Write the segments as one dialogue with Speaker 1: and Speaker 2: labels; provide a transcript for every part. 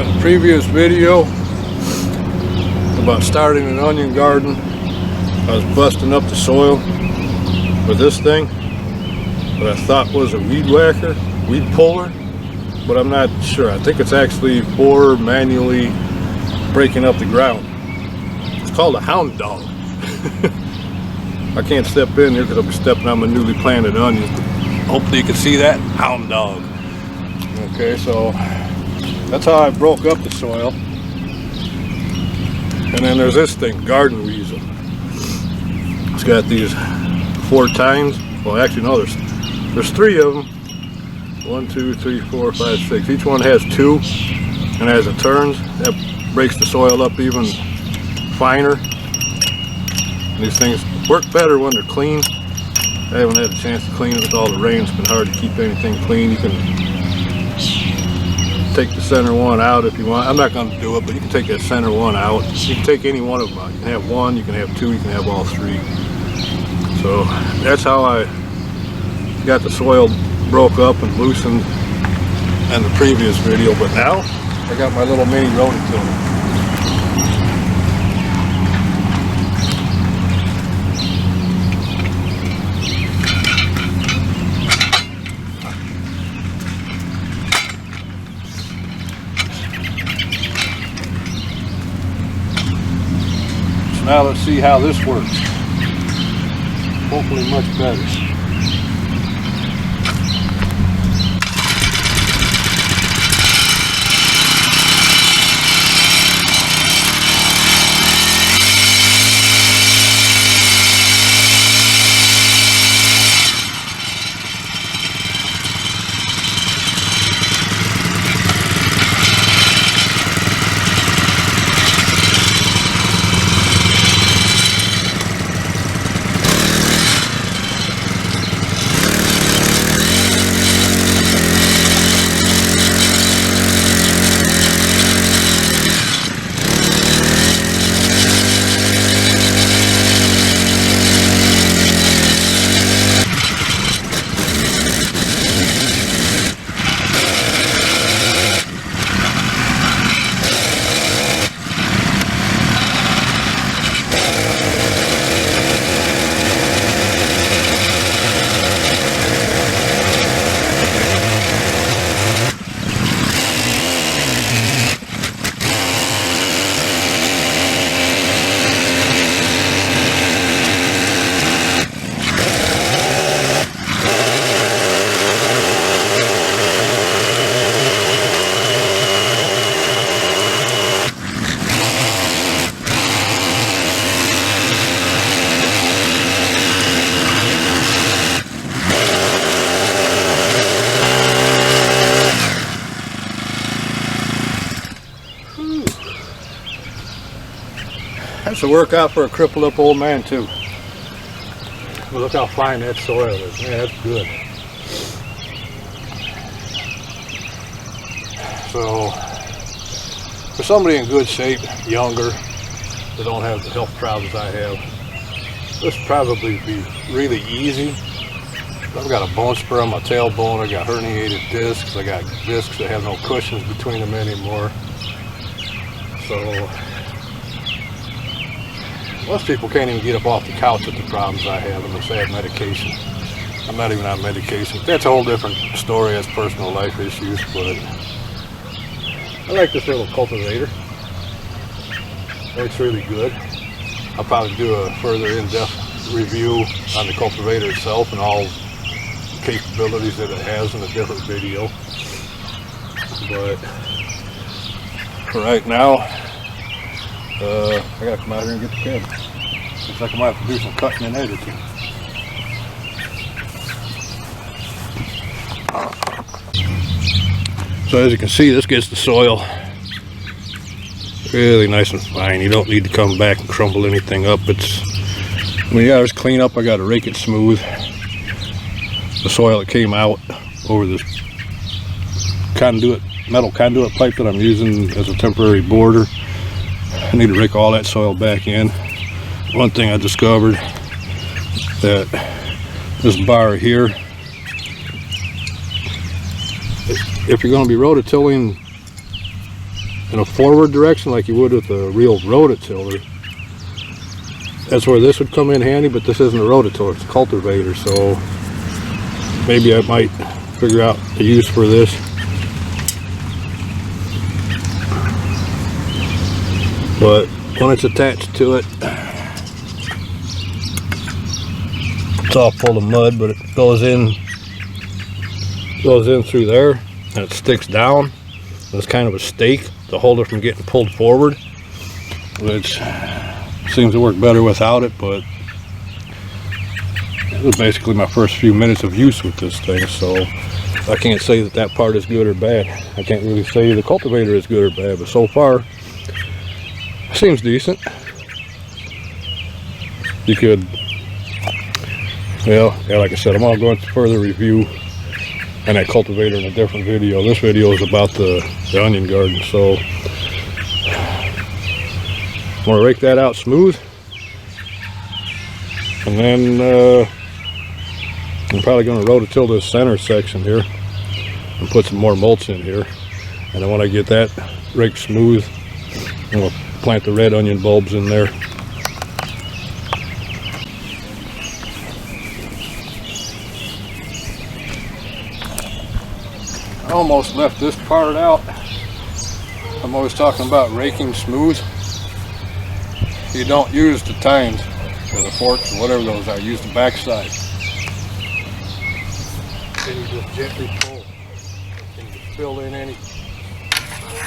Speaker 1: In the previous video about starting an onion garden, I was busting up the soil with this thing, what I thought was a weed whacker, weed puller, but I'm not sure. I think it's actually for manually breaking up the ground. It's called a hound dog. I can't step in here because I'll be stepping on my newly planted onions. Hopefully you can see that hound dog. Okay, so that's how I broke up the soil. And then there's this thing, garden weasel. It's got these 4 tines. Well, actually no, there's 3 of them. 1, 2, 3, 4, 5, 6. Each one has 2, and as it turns, that breaks the soil up even finer. And these things work better when they're clean. I haven't had a chance to clean it with all the rain. It's been hard to keep anything clean. You can take the center one out if you want. I'm not going to do it, but you can take that center one out. You can take any one of them out. You can have 1, you can have 2, you can have all 3. So that's how I got the soil broke up and loosened in the previous video. But now I got my little mini rototiller. Now let's see how this works. Hopefully much better. That's a workout for a crippled up old man too. Well, look how fine that soil is. Man, that's good. So, for somebody in good shape, younger, that don't have the health problems I have, this would probably be really easy. I've got a bone spur on my tailbone. I got herniated discs. I got discs that have no cushions between them anymore. So most people can't even get up off the couch with the problems I have unless they have medication. I'm not even on medication. That's a whole different story. That's personal life issues, but I like this little cultivator. It's really good. I'll probably do a further in-depth review on the cultivator itself and all the capabilities that it has in a different video. But for right now, I gotta come out here and get the cabin. Looks like I might have to do some cutting and editing. So as you can see, this gets the soil really nice and fine. You don't need to come back and crumble anything up. When you got to clean up, I got to rake it smooth. The soil that came out over this metal conduit pipe that I'm using as a temporary border, I need to rake all that soil back in. One thing I discovered, that this bar here, if you're going to be rototilling in a forward direction like you would with a real rototiller, that's where this would come in handy. But this isn't a rototiller, it's a cultivator, so maybe I might figure out a use for this. But when it's attached to it, it's all full of mud, but it goes in through there and it sticks down. It's kind of a stake to hold it from getting pulled forward, which seems to work better without it. But it was basically my first few minutes of use with this thing, so I can't say that part is good or bad. I can't really say the cultivator is good or bad, but so far it seems decent. You could, well, yeah, like I said, I'm all going to further review and that cultivator in a different video. This video is about the onion garden, so I'm going to rake that out smooth, and then I'm probably going to rototill this center section here and put some more mulch in here. And then when I get that raked smooth, I'm going to plant the red onion bulbs in there. I almost left this part out. I'm always talking about raking smooth. You don't use the tines or the forks or whatever those are. Use the backside. Then you just gently pull and you fill in any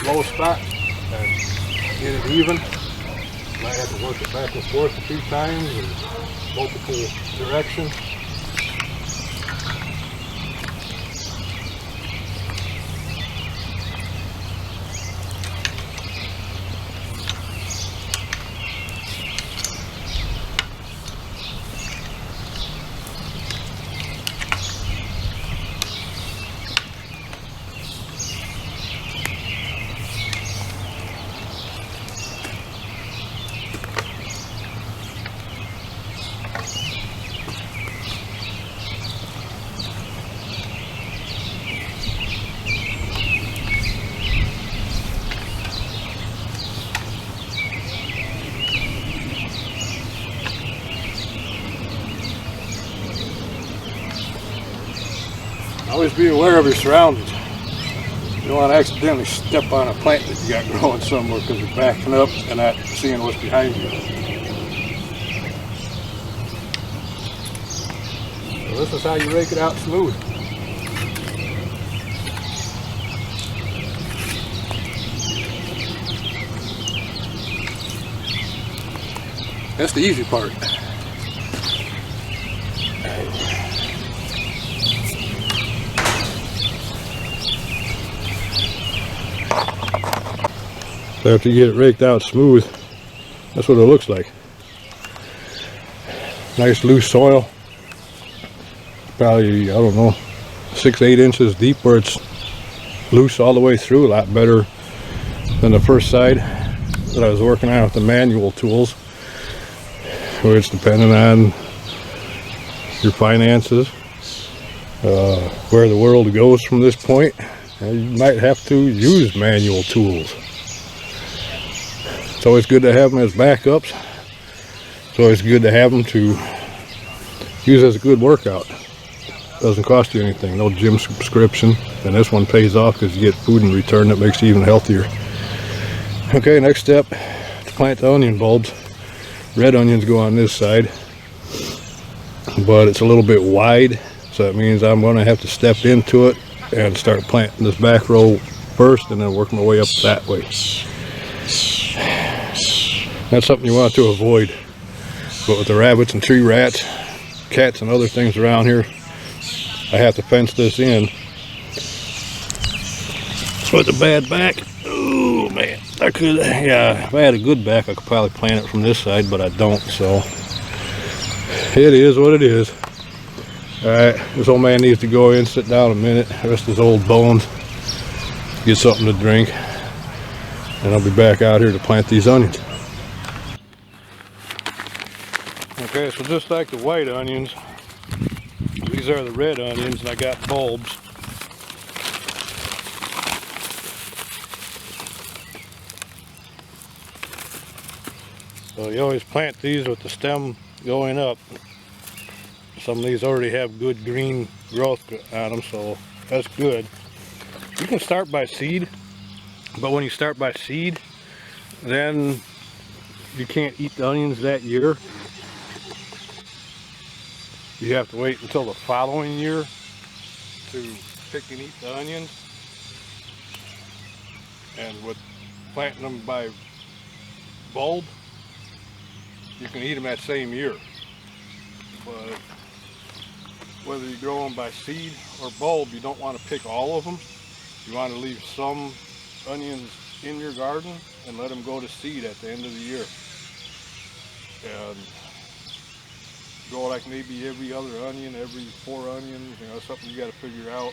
Speaker 1: low spots and get it even. You might have to work it back and forth a few times in multiple directions. Always be aware of your surroundings. You don't want to accidentally step on a plant that you got growing somewhere because you're backing up and not seeing what's behind you. So this is how you rake it out smooth. That's the easy part. So after you get it raked out smooth, that's what it looks like. Nice loose soil. Probably, I don't know, 6-8 inches deep where it's loose all the way through. A lot better than the first side that I was working on with the manual tools, where it's dependent on your finances, where the world goes from this point. You might have to use manual tools. It's always good to have them as backups. It's always good to have them to use as a good workout. Doesn't cost you anything, no gym subscription, and this one pays off because you get food in return that makes you even healthier. Okay, next step, to plant the onion bulbs. Red onions go on this side, but it's a little bit wide, so that means I'm going to have to step into it and start planting this back row first and then work my way up that way. That's something you want to avoid. But with the rabbits and tree rats, cats and other things around here, I have to fence this in. So with a bad back, oh man, I could, yeah, if I had a good back, I could probably plant it from this side, but I don't, so it is what it is. Alright, this old man needs to go in, sit down a minute, rest his old bones, get something to drink, and I'll be back out here to plant these onions. Okay, so just like the white onions, these are the red onions, and I got bulbs. So you always plant these with the stem going up. Some of these already have good green growth on them, so that's good. You can start by seed, but when you start by seed, then you can't eat the onions that year. You have to wait until the following year to pick and eat the onions. And with planting them by bulb, you can eat them that same year. But whether you grow them by seed or bulb, you don't want to pick all of them. You want to leave some onions in your garden and let them go to seed at the end of the year. And go like maybe every other onion, every 4 onions, you know, something you got to figure out.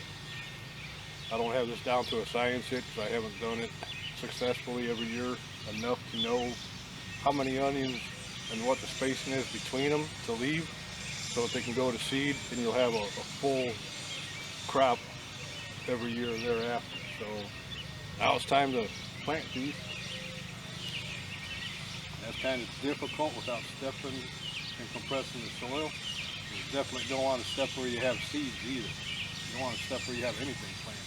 Speaker 1: I don't have this down to a science yet because I haven't done it successfully every year enough to know how many onions and what the spacing is between them to leave so that they can go to seed, and you'll have a full crop every year thereafter. So now it's time to plant these. That's kind of difficult without stepping and compressing the soil. You definitely don't want to step where you have seeds either. You don't want to step where you have anything planted.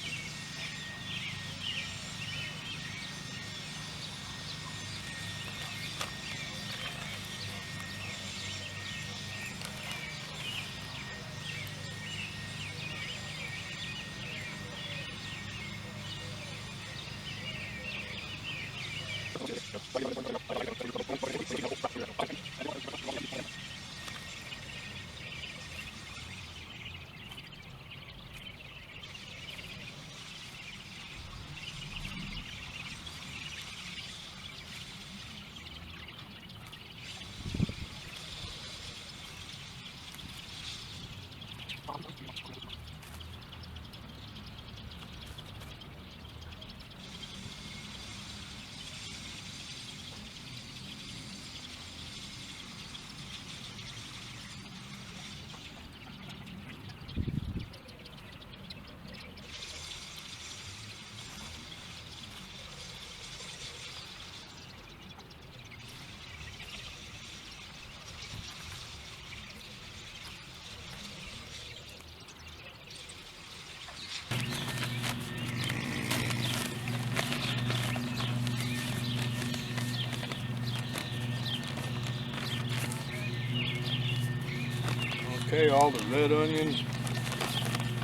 Speaker 1: Okay, all the red onions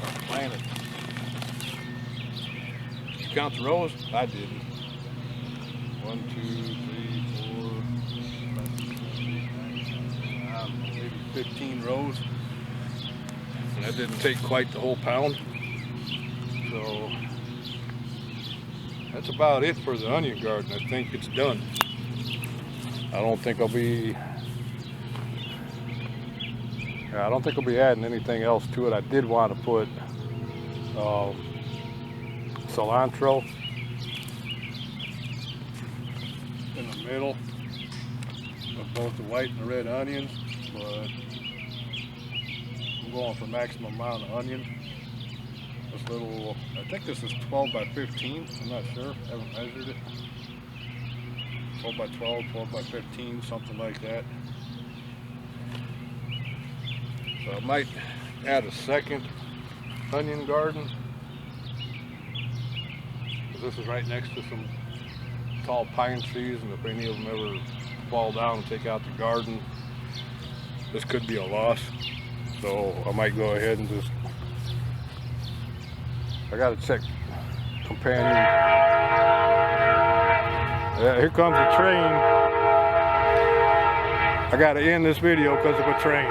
Speaker 1: are planted. Did you count the rows? I didn't. 1, 2, 3, 4, 5, 6, 7, 8, 9, 10, maybe 15 rows. And that didn't take quite the whole pound. So that's about it for the onion garden. I think it's done. I don't think I'll be adding anything else to it. I did want to put cilantro in the middle of both the white and the red onions, but I'm going for maximum amount of onion. This little, I think this is 12 by 15. I'm not sure. I haven't measured it. 12 by 12, 12 by 15, something like that. So I might add a second onion garden, because this is right next to some tall pine trees, and if any of them ever fall down and take out the garden, this could be a loss. So I might go ahead and just, I gotta check companion. Yeah, here comes a train. I gotta end this video because of a train.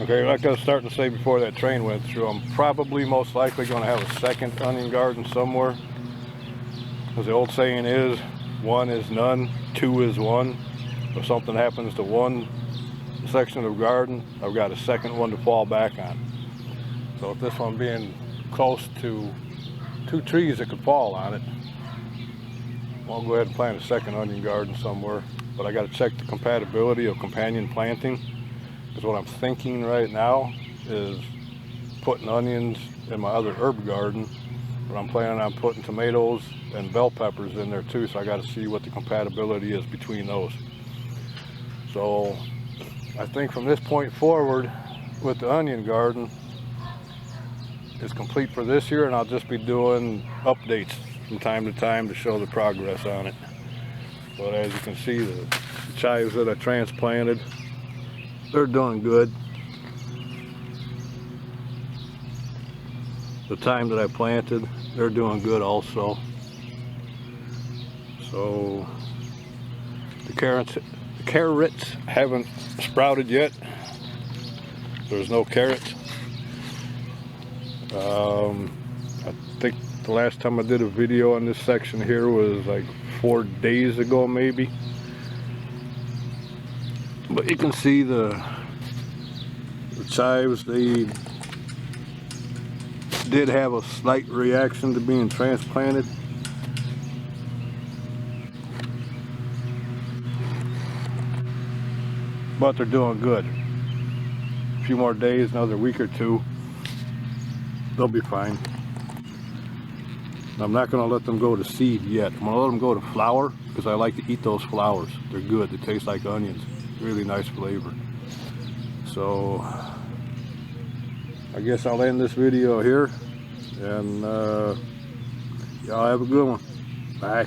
Speaker 1: Okay, like I was starting to say before that train went through, I'm probably most likely going to have a second onion garden somewhere. As the old saying is, 1 is none, 2 is 1. If something happens to one section of the garden, I've got a second one to fall back on. So if this one being close to 2 trees that could fall on it, I'll go ahead and plant a second onion garden somewhere. But I got to check the compatibility of companion planting. Because what I'm thinking right now is putting onions in my other herb garden but I'm planning on putting tomatoes and bell peppers in there too, so I got to see what the compatibility is between those. So I think from this point forward with the onion garden, it's complete for this year, and I'll just be doing updates from time to time to show the progress on it. But as you can see, the chives that I transplanted, they're doing good. The time that I planted, they're doing good also. So the carrots haven't sprouted yet. There's no carrots. I think the last time I did a video on this section here was like 4 days ago maybe. But you can see the chives, they did have a slight reaction to being transplanted. But they're doing good. A few more days, another week or two, they'll be fine. I'm not going to let them go to seed yet. I'm going to let them go to flower because I like to eat those flowers. They're good. They taste like onions. Really nice flavor. So I guess I'll end this video here, and y'all have a good one. Bye.